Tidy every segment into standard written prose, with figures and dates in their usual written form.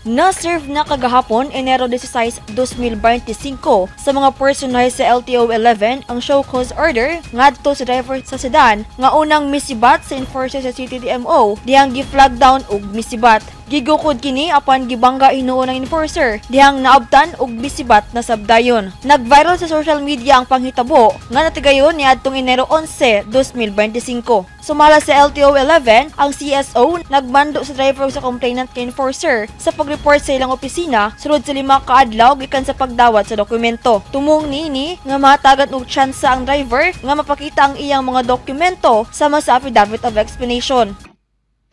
Na-serve na kagahapon Enero 16, 2025 sa mga personay sa LTO-Eleven ang show cause order ngadto sa driver sa sedan nga unang misibat sa enforcer sa CTTMO dihang gi-flag down og misibat. Gigukod kini apan gibangga hinuon ng enforcer dihang naabtan og misibat na sabdayon. Nag-viral sa social media ang panghitabo nga natigayon niadtong Enero 11, 2025. Sumala sa LTO-Eleven, ang CSO nagmando sa driver sa complainant kay enforcer sa pag-report sa ilang opisina sulod sa 5 kaadlaw gikan sa pagdawat sa dokumento. Tumong niini nga mahatagan og tsansa ang driver nga mapakita ang iyang mga dokumento sama sa affidavit of explanation.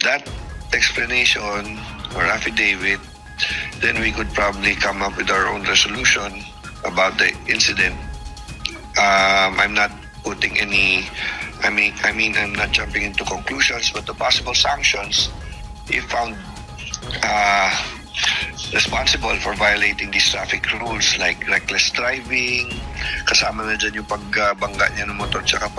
That explanation or affidavit, then we could probably come up with our own resolution about the incident. I'm not putting any, I'm not jumping into conclusions, but the possible sanctions, if found responsible for violating these traffic rules like reckless driving, kasama na dyan yung pagbangga niya ng motor, tsaka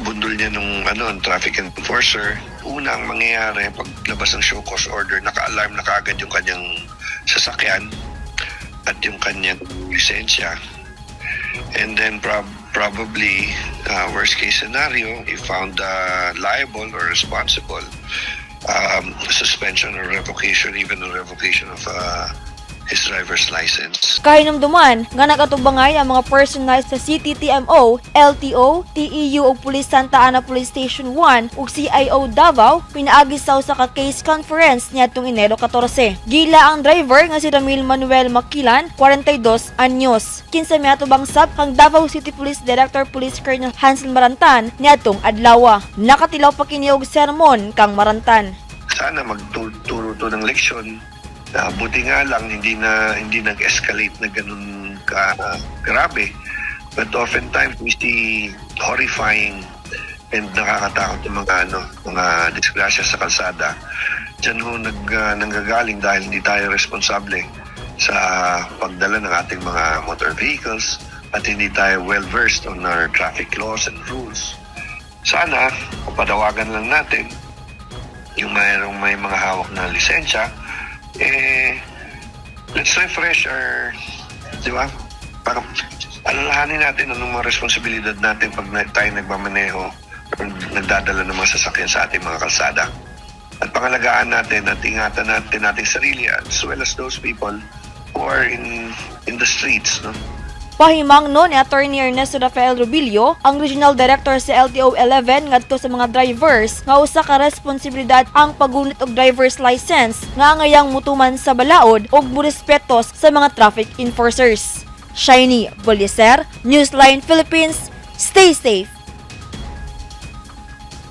bundol niya nung traffic enforcer. Unang mangyayari paglabas ng show cause order, naka-alarm na kaagad yung kanyang sasakyan at yung kanyang lisensya. And then probably worst case scenario, if found liable or responsible, suspension or revocation, even a revocation of his driver's license. Kahinumduman nga nag-atubangay ang mga personal sa CTTMO, LTO, TEU ug Police Santa Ana Police Station 1 ug CIO Davao pinaagisaw sa ka-case conference niadtong Enero 14. Gila ang driver nga si Ramil Manuel Makilan, 42 anyos. Kinsa miatubang sab kang Davao City Police Director Police Colonel Hansel Marantan niadtong adlaw. Nakatilaw pa kini og sermon kang Marantan. Sana magturo to ng leksyon. Buti nga lang hindi nag-escalate na ganun grabe. But oftentimes we see horrifying and nakakatakot yung mga disgrasya sa kalsada. Diyan ho nanggagaling dahil hindi tayo responsable sa pagdala ng ating mga motor vehicles at hindi tayo well-versed on our traffic laws and rules. Sana, padawagan lang natin yung may mga hawak na lisensya, let's refresh our, di ba? Para alalahanin natin anong mga responsibilidad natin pag tayo nagmamaneho o nagdadala ng mga sasakyan sa ating mga kalsada. At pangalagaan natin at ingatan natin ating sarili as well as those people who are in the streets, no? Pahimang ni Attorney Ernesto Rafael Rubilio, ang Regional Director sa LTO-Eleven ngadto sa mga drivers nga usa ka responsibilidad ang paggunit og driver's license nga ngayang mutuman sa balaod ug murespetos sa mga traffic enforcers. Shiny Boliser, Newsline Philippines, stay safe.